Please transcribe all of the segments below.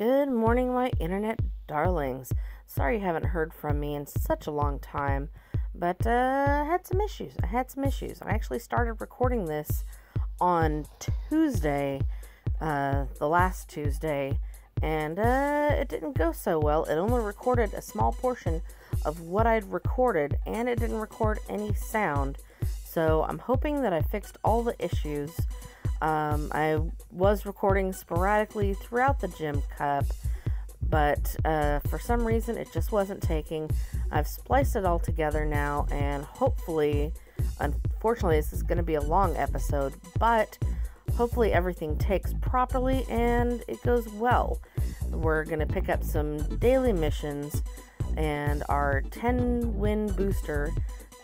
Good morning, my internet darlings. Sorry you haven't heard from me in such a long time, but I had some issues. I actually started recording this on Tuesday, the last Tuesday, and it didn't go so well. It only recorded a small portion of what I'd recorded, and it didn't record any sound. So I'm hoping that I fixed all the issues. I was recording sporadically throughout the Gym Cup, but for some reason it just wasn't taking. I've spliced it all together now, and hopefully, unfortunately, this is going to be a long episode, but hopefully everything takes properly and it goes well. We're going to pick up some daily missions and our 10-win booster,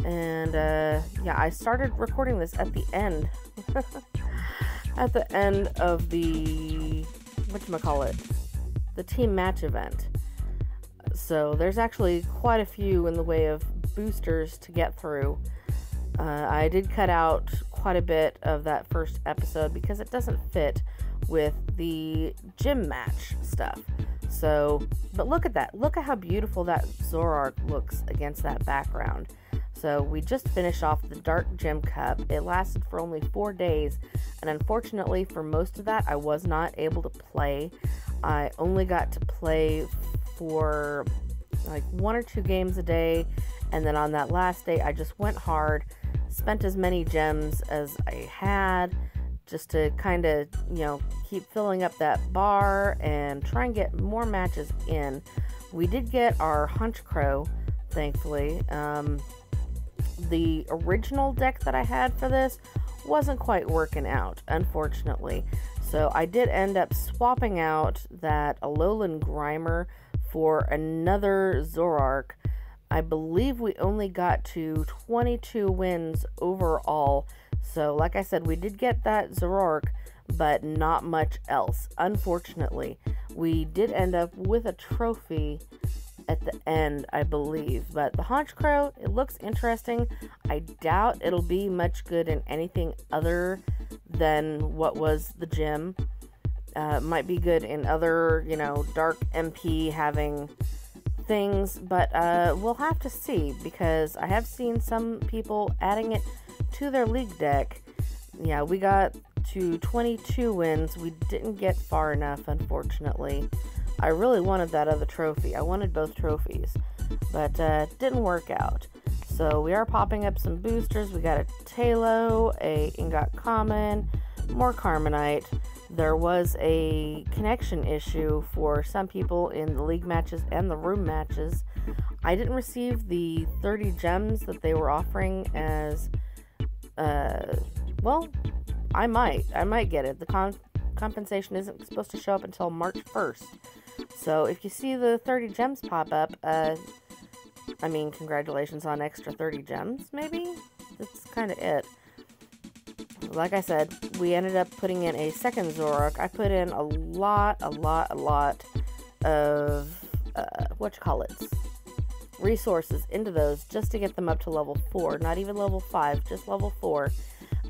and I started recording this at the end. At the end of the, the team match event. So there's actually quite a few in the way of boosters to get through. I did cut out quite a bit of that first episode because it doesn't fit with the gym match stuff. So, but look at that. Look at how beautiful that Zoroark looks against that background. So we just finished off the Dark Gym Cup. It lasted for only 4 days, and unfortunately for most of that, I was not able to play. I only got to play for like 1 or 2 games a day, and then on that last day, I just went hard, spent as many gems as I had, just to kind of, keep filling up that bar and try and get more matches in. We did get our Hunch Crow, thankfully. The original deck that I had for this wasn't quite working out, unfortunately. So I did end up swapping out that Alolan Grimer for another Zoroark. I believe we only got to 22 wins overall. So like I said, we did get that Zoroark, but not much else, unfortunately. We did end up with a trophy at the end, I believe. But the Hunch Crow, it looks interesting. I doubt it'll be much good in anything other than what was the gym. Might be good in other, dark MP having things, but we'll have to see, because I have seen some people adding it to their league deck. Yeah, we got to 22 wins. We didn't get far enough, unfortunately. I really wanted that other trophy. I wanted both trophies, but didn't work out. So we are popping up some boosters. We got a Talo, a Ingot Common, more Carmenite. There was a connection issue for some people in the league matches and the room matches. I didn't receive the 30 gems that they were offering as, I might get it. The compensation isn't supposed to show up until March 1st. So if you see the 30 gems pop up, congratulations on extra 30 gems, maybe? That's kind of it. Like I said, we ended up putting in a second Zoroark. I put in a lot of, resources into those just to get them up to level 4. Not even level 5, just level 4.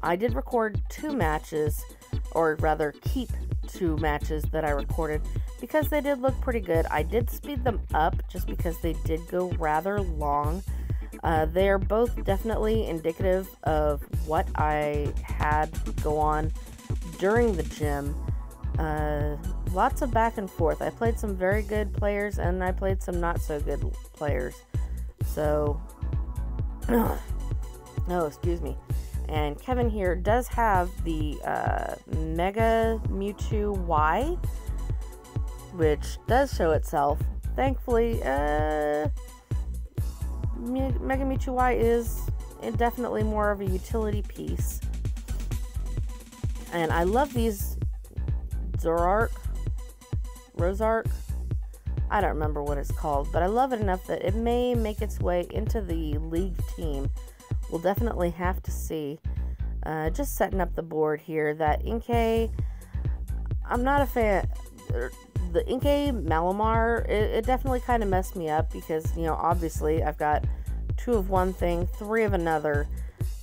I did record 2 matches, or rather keep 2 matches that I recorded, because they did look pretty good. I did speed them up just because they did go rather long. They're both definitely indicative of what I had go on during the gym. Lots of back and forth. I played some very good players, and I played some not so good players. So, excuse me. And Kevin here does have the Mega Mewtwo Y, which does show itself. Thankfully, Mega Mewtwo Y is definitely more of a utility piece. And I love these Zoroark, Rosark. I don't remember what it's called, but I love it enough that it may make its way into the league team. We'll definitely have to see. Just setting up the board here. That Inkay, I'm not a fan. The Inkay Malamar, it definitely kind of messed me up because, obviously I've got 2 of one thing, 3 of another,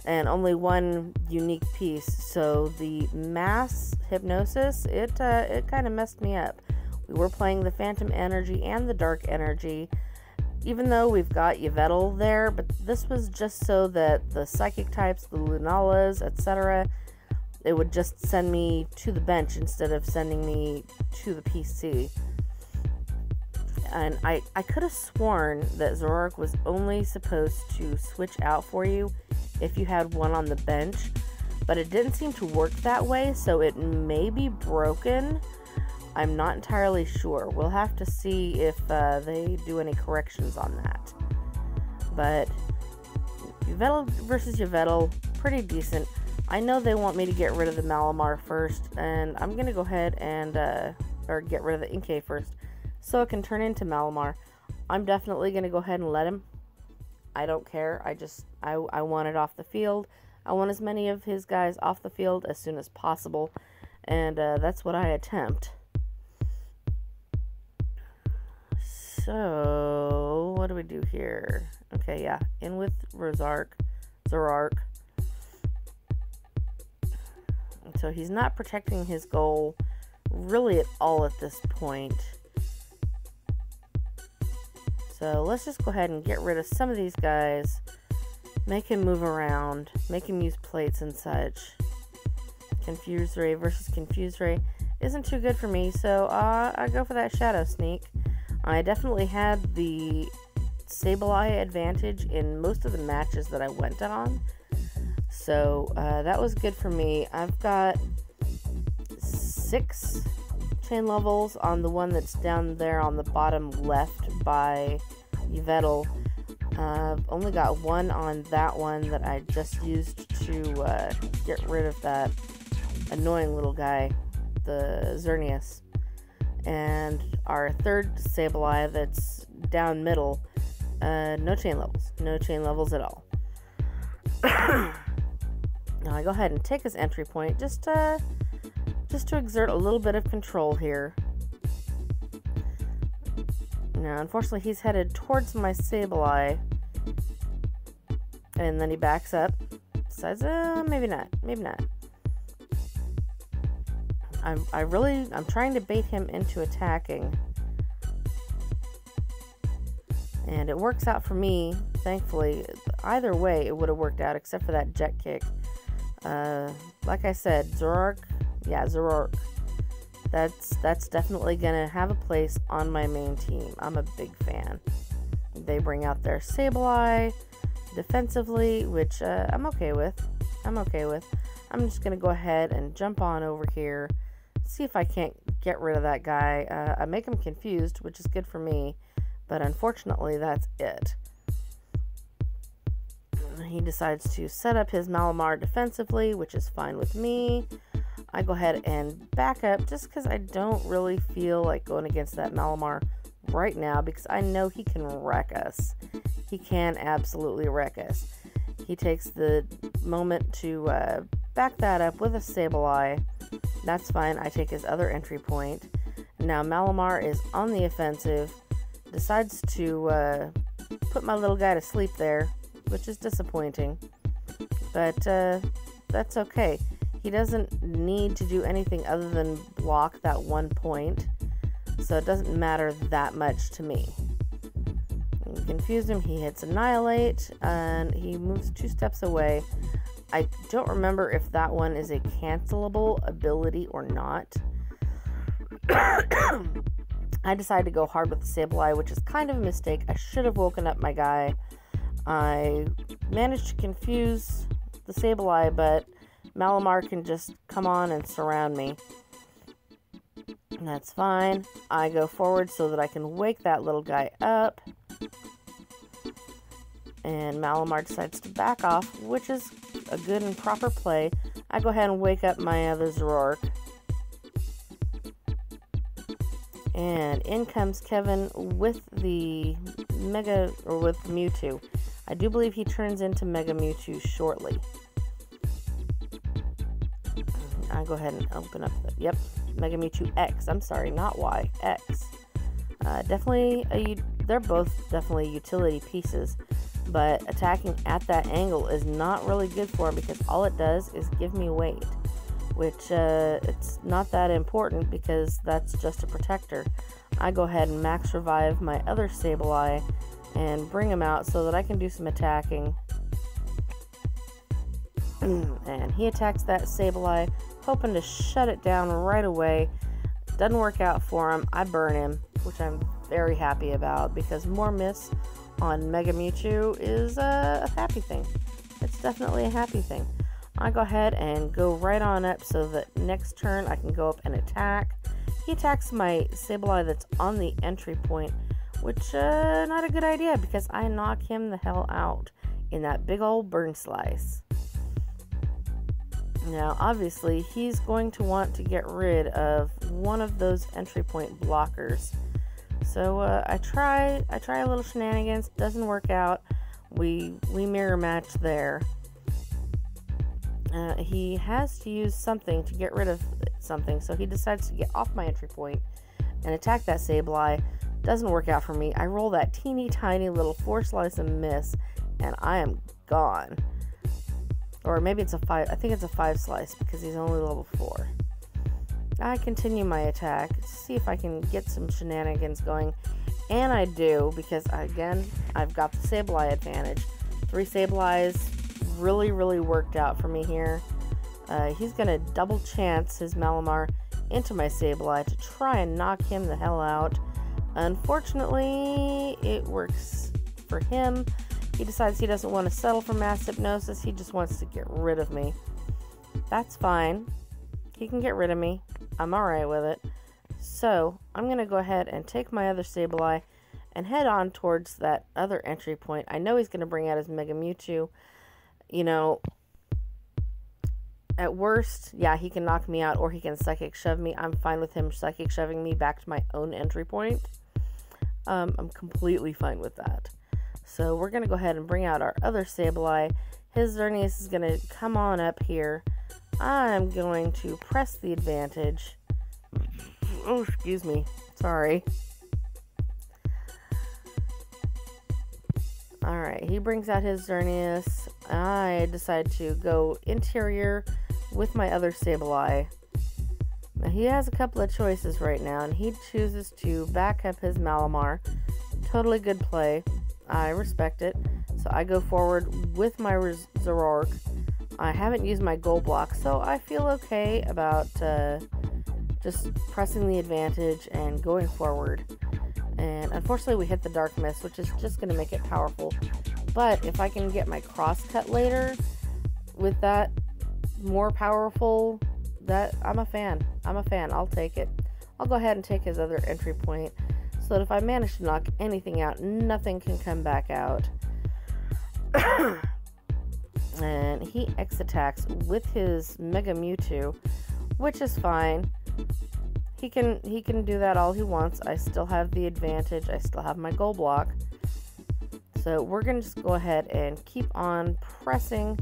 and only 1 unique piece. So the mass hypnosis, it kind of messed me up. We were playing the Phantom Energy and the Dark Energy, even though we've got Yveltal there, but this was just so that the Psychic types, the Lunalas, etc., it would just send me to the bench instead of sending me to the PC. And I could have sworn that Zoroark was only supposed to switch out for you if you had one on the bench, but it didn't seem to work that way, so it may be broken. I'm not entirely sure. We'll have to see if they do any corrections on that. But Yveltal versus Yveltal, pretty decent. I know they want me to get rid of the Malamar first, and I'm going to go ahead and, or get rid of the Inkay first, so it can turn into Malamar. I'm definitely going to go ahead and let him. I don't care. I want it off the field. I want as many of his guys off the field as soon as possible, and that's what I attempt. So, what do we do here? Okay, yeah, in with Zoroark. So he's not protecting his goal really at all at this point. So let's just go ahead and get rid of some of these guys. Make him move around. Make him use plates and such. Confuse Ray versus Confuse Ray isn't too good for me, so I go for that Shadow Sneak. I definitely had the Sableye advantage in most of the matches that I went on. So, that was good for me. I've got 6 chain levels on the one that's down there on the bottom left by Yveltal. I've only got 1 on that one that I just used to get rid of that annoying little guy, the Xerneas. And our 3rd Sableye that's down middle, no chain levels. No chain levels at all. Now I go ahead and take his entry point just to exert a little bit of control here. Now, unfortunately, he's headed towards my Sableye, and then he backs up. Decides, maybe not. I'm trying to bait him into attacking, and it works out for me, thankfully. Either way, it would have worked out, except for that jet kick. Like I said, Zoroark, that's definitely gonna have a place on my main team. I'm a big fan. They bring out their Sableye defensively, which I'm okay with. I'm just gonna go ahead and jump on over here, see if I can't get rid of that guy. I make him confused, which is good for me, but unfortunately that's it. He decides to set up his Malamar defensively, which is fine with me. I go ahead and back up just because I don't really feel like going against that Malamar right now, because I know he can wreck us. He can absolutely wreck us. He takes the moment to back that up with a Sableye. That's fine. I take his other entry point. Now Malamar is on the offensive. Decides to put my little guy to sleep there, which is disappointing. But that's okay. He doesn't need to do anything other than block that 1 point, so it doesn't matter that much to me. You confuse him, he hits Annihilate, and he moves 2 steps away. I don't remember if that one is a cancelable ability or not. I decided to go hard with the Sableye, which is kind of a mistake. I should have woken up my guy. I managed to confuse the Sableye, but Malamar can just come on and surround me. And that's fine. I go forward so that I can wake that little guy up. And Malamar decides to back off, which is a good and proper play. I go ahead and wake up my other Zoroark. And in comes Kevin with the Mega, or with Mewtwo. I do believe he turns into Mega Mewtwo shortly. I go ahead and open up the, yep, Mega Mewtwo X. I'm sorry, not Y, X. They're both definitely utility pieces, but attacking at that angle is not really good for him because all it does is give me weight. which it's not that important because that's just a protector. I go ahead and max revive my other Sableye and bring him out so that I can do some attacking. And he attacks that Sableye, hoping to shut it down right away. Doesn't work out for him. I burn him, which I'm very happy about because more miss on Mega Mewtwo is a happy thing. It's definitely a happy thing. I go ahead and go right on up so that next turn I can go up and attack. He attacks my Sableye that's on the entry point, which not a good idea because I knock him the hell out in that big old burn slice. Now, obviously, he's going to want to get rid of one of those entry point blockers. So I try a little shenanigans. Doesn't work out. We mirror match there. He has to use something to get rid of something, so he decides to get off my entry point and attack that Sableye. Doesn't work out for me. I roll that teeny tiny little 4 slice and miss, and I am gone. Or maybe it's a 5. I think it's a 5 slice because he's only level 4. I continue my attack to see if I can get some shenanigans going. And I do because, again, I've got the Sableye advantage. 3 Sableyes really, really worked out for me here. He's going to double chance his Malamar into my Sableye to try and knock him the hell out. Unfortunately, it works for him. He decides he doesn't want to settle for mass hypnosis. He just wants to get rid of me. That's fine. He can get rid of me. I'm alright with it. So, I'm going to go ahead and take my other Sableye and head on towards that other entry point. I know he's going to bring out his Mega Mewtwo. You know, at worst, yeah, he can knock me out or he can Psychic Shove me. I'm fine with him Psychic Shoving me back to my own entry point. I'm completely fine with that. So we're going to go ahead and bring out our other Sableye. His Xerneas is going to come on up here. I'm going to press the advantage. Oh, excuse me. Sorry. Alright, he brings out his Xerneas. I decide to go interior with my other Sableye. Now, he has a couple of choices right now, and he chooses to back up his Malamar. Totally good play. I respect it. So I go forward with my Zoroark. I haven't used my gold block, so I feel okay about just pressing the advantage and going forward. And unfortunately we hit the Dark Mist, which is just going to make it powerful. But if I can get my cross cut later with that more powerful, that I'm a fan. I'll take it. I'll go ahead and take his other entry point so that if I manage to knock anything out, nothing can come back out. And he X attacks with his Mega Mewtwo, which is fine. He can do that all he wants. I still have the advantage. I still have my gold block. So we're going to just go ahead and keep on pressing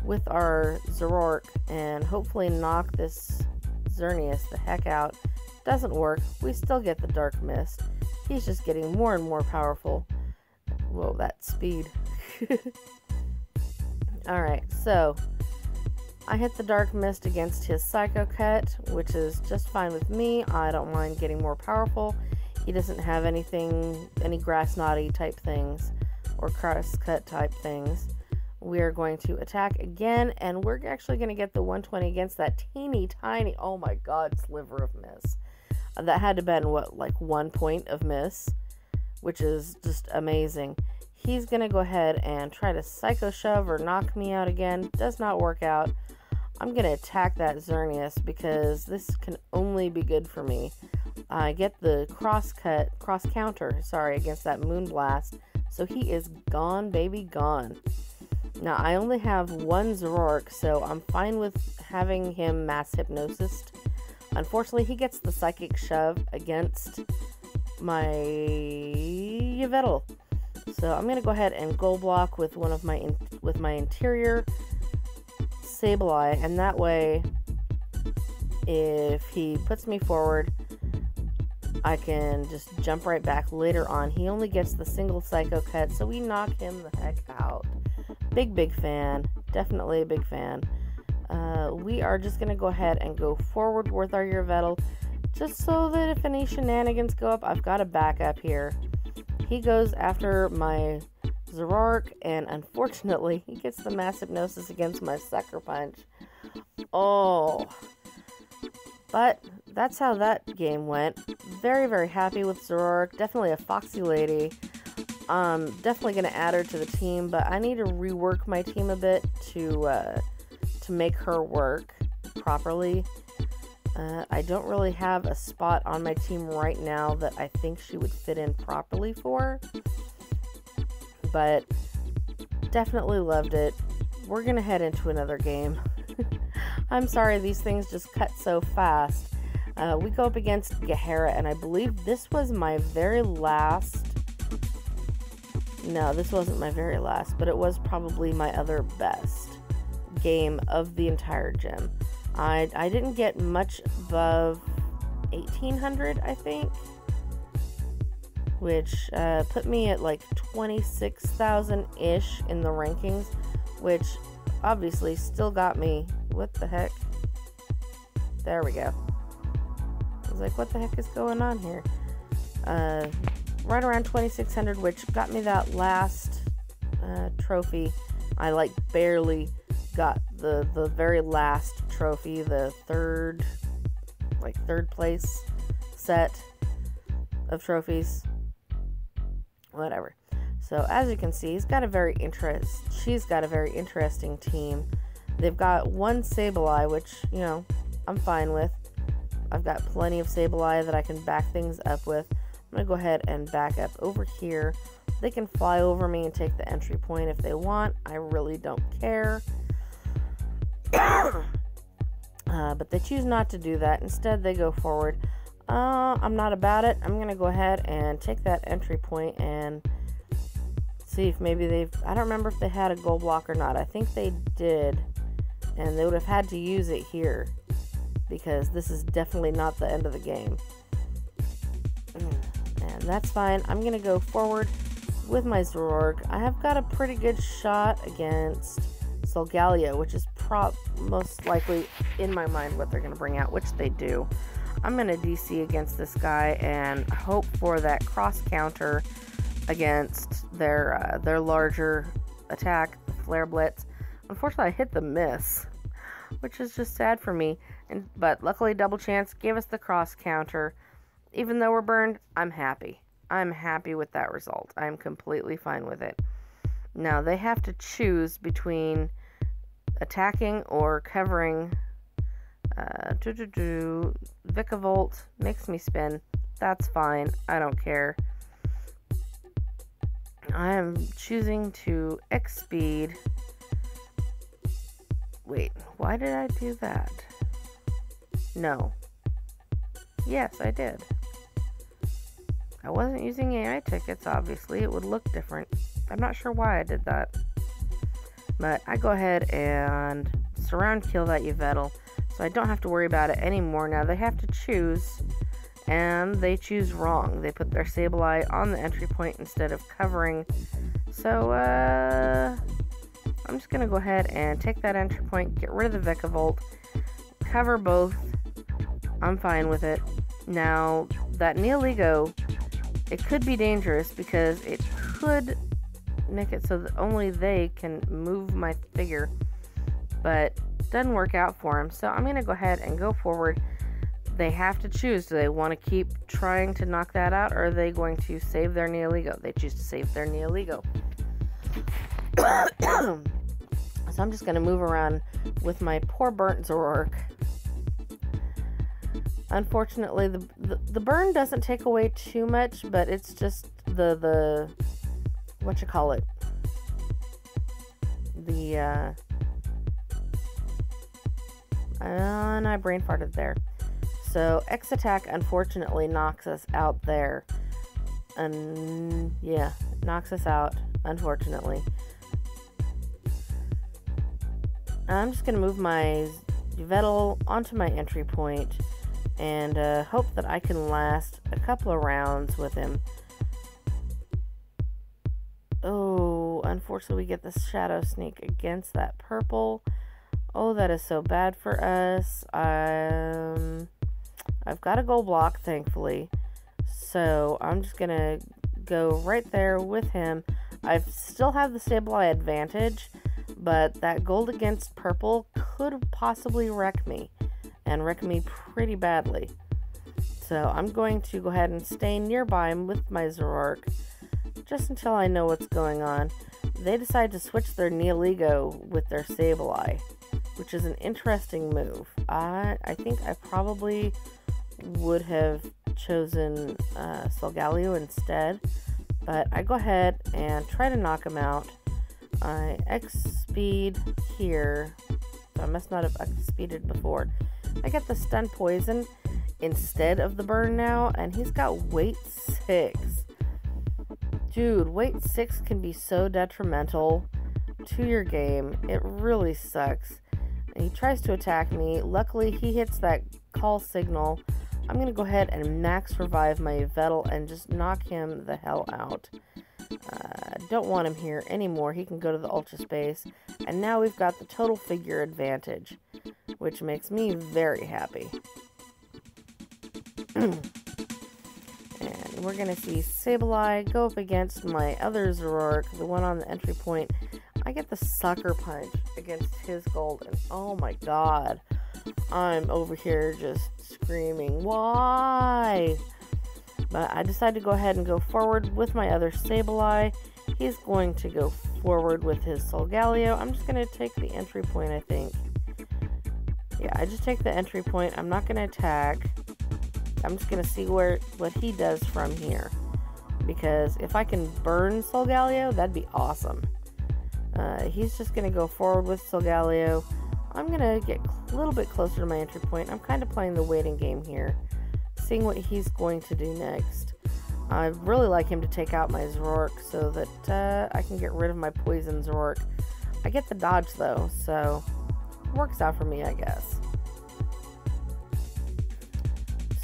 with our Zoroark and hopefully knock this Xerneas the heck out. Doesn't work. We still get the Dark Mist. He's just getting more and more powerful. Whoa, that speed. Alright, so I hit the Dark Mist against his Psycho Cut, which is just fine with me. I don't mind getting more powerful. He doesn't have any Grass Knotty type things or Cross Cut type things. We are going to attack again, and we're actually going to get the 120 against that teeny tiny, oh my god, sliver of miss. That had to have been, what, like 1 point of miss, which is just amazing. He's going to go ahead and try to Psycho Shove or knock me out again. Does not work out. I'm going to attack that Xerneas because this can only be good for me. I get the cross counter, against that Moonblast. So he is gone, baby, gone. Now, I only have one Zoroark, so I'm fine with having him Mass Hypnosis. Unfortunately, he gets the Psychic Shove against my Yveltal. So I'm going to go ahead and Gold Block with one of my interior Sableye, and that way, if he puts me forward, I can just jump right back later on. He only gets the single Psycho Cut, so we knock him the heck out. Big fan. Definitely a big fan. We are just going to go ahead and go forward with our Yveltal, just so that if any shenanigans go up, I've got a backup here. He goes after my Zoroark, and unfortunately, he gets the massive Gnosis against my Sucker Punch. Oh. But that's how that game went. Very, very happy with Zoroark. Definitely a foxy lady. Definitely going to add her to the team, but I need to rework my team a bit to make her work properly. I don't really have a spot on my team right now that I think she would fit in properly for, but definitely loved it. We're going to head into another game. I'm sorry, these things just cut so fast. We go up against Gahara, and I believe this was my very last... No, this wasn't my very last, but it was probably my other best game of the entire gym. I didn't get much above 1800, I think, which put me at like 26,000-ish in the rankings, which obviously still got me... What the heck? There we go. I was like, what the heck is going on here? Right around 2,600, which got me that last trophy. I like barely got the very last trophy, the third place set of trophies. Whatever. So as you can see, she's got a very interesting team. They've got one Sableye, which, you know, I'm fine with. I've got plenty of Sableye that I can back things up with. I'm going to go ahead and back up over here. They can fly over me and take the entry point if they want. I really don't care. But they choose not to do that. Instead, they go forward. I'm not about it. I'm going to go ahead and take that entry point and see if maybe I don't remember if they had a gold block or not. I think they did. And they would have had to use it here, because this is definitely not the end of the game. And that's fine. I'm going to go forward with my Zoroark. I have got a pretty good shot against Solgaleo, which is most likely, in my mind, what they're going to bring out, which they do. I'm going to DC against this guy and hope for that cross counter against their larger attack, the Flare Blitz. Unfortunately, I hit the miss, which is just sad for me. But luckily, Double Chance gave us the cross counter. Even though we're burned, I'm happy. I'm happy with that result. I'm completely fine with it. Now, they have to choose between attacking or covering. Vikavolt makes me spin. That's fine. I don't care. I am choosing to X-Speed. Wait, why did I do that? No. Yes, I did. I wasn't using AI tickets, obviously. It would look different. I'm not sure why I did that. But I go ahead and surround kill that Yveltal, so I don't have to worry about it anymore. Now they have to choose, and they choose wrong. They put their Sableye on the entry point instead of covering. So, I'm just going to go ahead and take that entry point, get rid of the Vikavolt, cover both. I'm fine with it. Now, that Neoligo, it could be dangerous because it could make it so that only they can move my figure, but it doesn't work out for them. So I'm going to go ahead and go forward. They have to choose. Do they want to keep trying to knock that out, or are they going to save their Neoligo? They choose to save their Neoligo. So I'm just going to move around with my poor burnt Zoroark. Unfortunately, the burn doesn't take away too much, but it's just the whatchamacallit? And I brain farted there. So X attack unfortunately knocks us out there. And yeah, knocks us out, unfortunately. I'm just going to move my Yveltal onto my entry point and hope that I can last a couple of rounds with him. Oh, unfortunately we get the Shadow Sneak against that purple. Oh, that is so bad for us. I've got a gold block, thankfully. So I'm just going to go right there with him. I still have the Sableye advantage, but that gold against purple could possibly wreck me, and wreck me pretty badly. So I'm going to go ahead and stay nearby with my Zoroark just until I know what's going on. They decide to switch their Neoligo with their Sableye, which is an interesting move. I think I probably would have chosen Solgaleo instead, but I go ahead and try to knock him out. I X-speed here, so I must not have X-speeded before. I get the stun poison instead of the burn now, and he's got weight 6. Dude, weight 6 can be so detrimental to your game. It really sucks. And he tries to attack me. Luckily, he hits that call signal. I'm going to go ahead and max revive my Yveltal and just knock him the hell out. Don't want him here anymore. He can go to the Ultra Space. And now we've got the total figure advantage, which makes me very happy. And we're going to see Sableye go up against my other Zoroark, the one on the entry point. I get the Sucker Punch against his gold, and oh my god, I'm over here just screaming, why? But I decide to go ahead and go forward with my other Sableye. He's going to go forward with his Solgaleo. I'm just going to take the entry point, I think. Yeah, I just take the entry point. I'm not going to attack. I'm just going to see what he does from here. Because if I can burn Solgaleo, that'd be awesome. He's just going to go forward with Solgaleo. I'm going to get a little bit closer to my entry point. I'm kind of playing the waiting game here, seeing what he's going to do next. I'd really like him to take out my Zoroark so that I can get rid of my poison Zoroark. I get the dodge though, so it works out for me, I guess.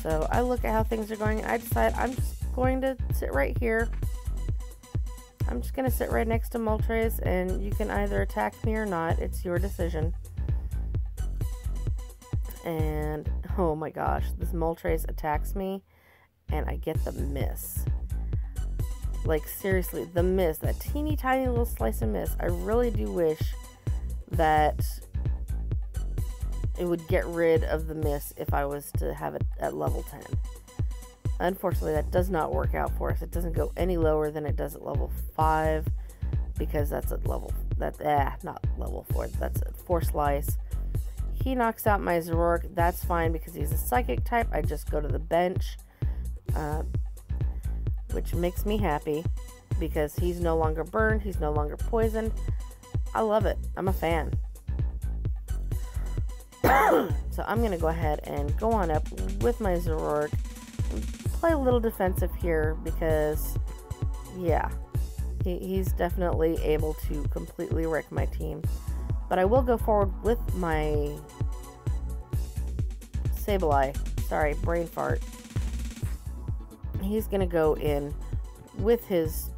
So I look at how things are going. I decide I'm just going to sit right here. I'm just going to sit right next to Moltres, and you can either attack me or not. It's your decision. And, oh my gosh, this Moltres attacks me, and I get the miss. Like, seriously, the miss. That teeny tiny little slice of miss. I really do wish that it would get rid of the miss if I was to have it at level 10. Unfortunately, that does not work out for us. It doesn't go any lower than it does at level 5, because that's at level, not level 4, that's at 4 slice. He knocks out my Zoroark. That's fine because he's a psychic type. I just go to the bench, which makes me happy because he's no longer burned. He's no longer poisoned. I love it. I'm a fan. So I'm going to go ahead and go on up with my Zoroark. Play a little defensive here because, yeah, he's definitely able to completely wreck my team. But I will go forward with my Sableye. Sorry, brain fart. He's going to go in with his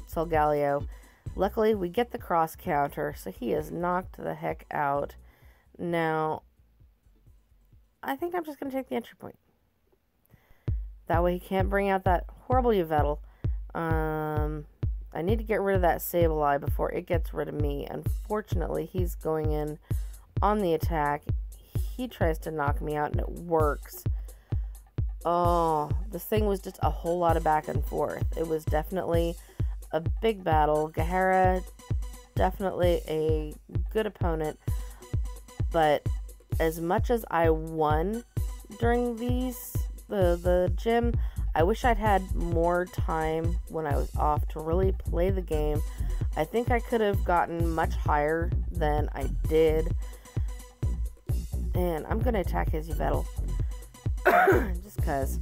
Solgaleo. Luckily, we get the cross counter, so he is knocked the heck out. Now, I think I'm just going to take the entry point. That way he can't bring out that horrible Yveltal. I need to get rid of that Sableye before it gets rid of me. Unfortunately, he's going in on the attack. He tries to knock me out, and it works. Oh, this thing was just a whole lot of back and forth. It was definitely a big battle. Gahara, definitely a good opponent. But as much as I won during the gym, I wish I'd had more time when I was off to really play the game. I think I could have gotten much higher than I did. And I'm going to attack his Yveltal. Just because.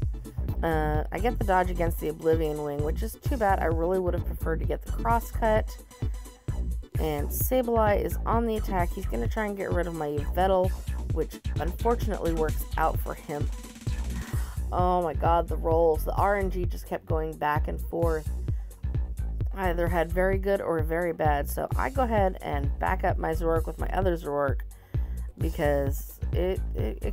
I get the dodge against the Oblivion Wing, which is too bad. I really would have preferred to get the crosscut. And Sableye is on the attack. He's going to try and get rid of my Yveltal, which unfortunately works out for him. Oh my god, the rolls. The RNG just kept going back and forth. either had very good or very bad. So I go ahead and back up my Zoroark with my other Zoroark because it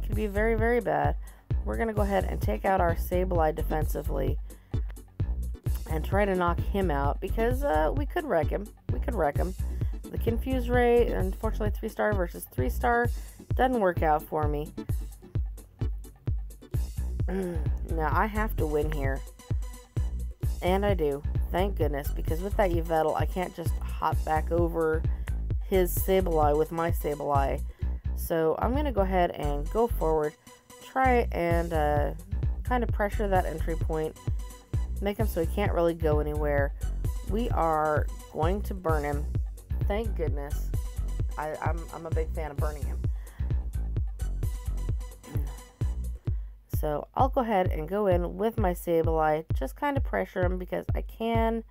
can be very, very bad. We're going to go ahead and take out our Sableye defensively and try to knock him out because we could wreck him. The Confuse Ray, unfortunately 3-star versus 3-star, doesn't work out for me. Now I have to win here. And I do. Thank goodness, because with that Yveltal, I can't just hop back over his Sableye with my Sableye. So I'm going to go ahead and go forward, try and kind of pressure that entry point, make him so he can't really go anywhere. We are going to burn him. Thank goodness. I'm a big fan of burning him. So I'll go ahead and go in with my Sableye, just kind of pressure him because I can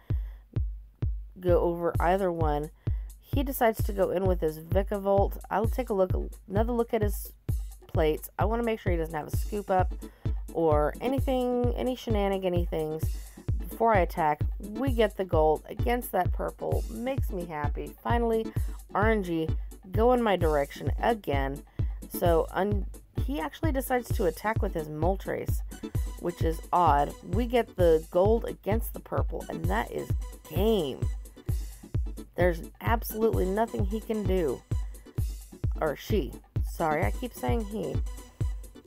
go over either one. He decides to go in with his Vikavolt. I'll take another look at his plates. I want to make sure he doesn't have a scoop up or anything, any shenanigan things. Before I attack, we get the gold against that purple. Makes me happy. Finally, RNG go in my direction again. So he actually decides to attack with his Moltres, which is odd. We get the gold against the purple, and that is game. There's absolutely nothing he can do. Or she. Sorry, I keep saying he.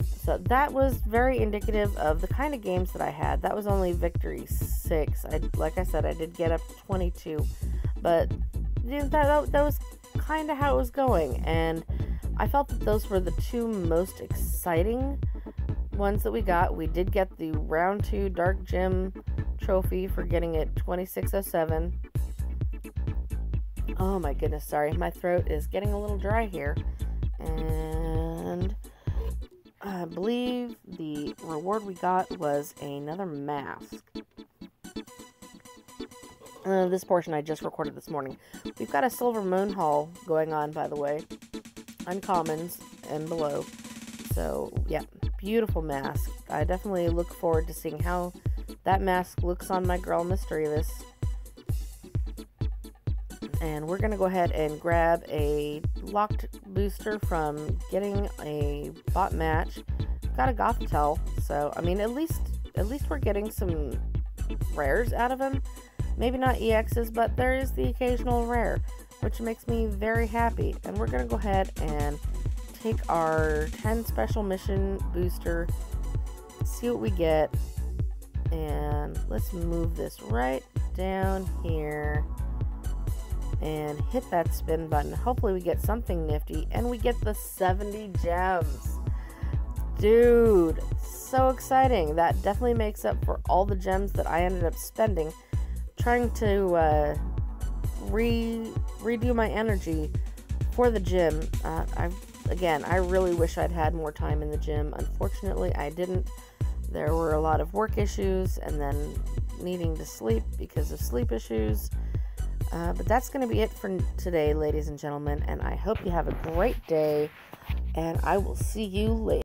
So that was very indicative of the kind of games that I had. That was only victory 6. Like I said, I did get up to 22. But that was kind of how it was going. And I felt that those were the two most exciting ones that we got. We did get the round 2 Dark Gem trophy for getting it 2607. Oh my goodness, sorry. My throat is getting a little dry here. And I believe the reward we got was another mask. This portion I just recorded this morning. We've got a Silver Moon haul going on, by the way. Uncommons and below. So, yeah, beautiful mask. I definitely look forward to seeing how that mask looks on my girl, Misdreavus. And we're going to go ahead and grab a locked booster from getting a bot match. Got a Gothitelle, so, I mean, at least we're getting some rares out of him. Maybe not EXs, but there is the occasional rare, which makes me very happy. And we're going to go ahead and take our 10 special mission booster, see what we get, and let's move this right down here and hit that spin button. Hopefully we get something nifty, and we get the 70 gems. Dude, so exciting. That definitely makes up for all the gems that I ended up spending trying to redo my energy for the gym. I really wish I'd had more time in the gym. Unfortunately, I didn't. There were a lot of work issues and then needing to sleep because of sleep issues. But that's going to be it for today, ladies and gentlemen, and I hope you have a great day, and I will see you later.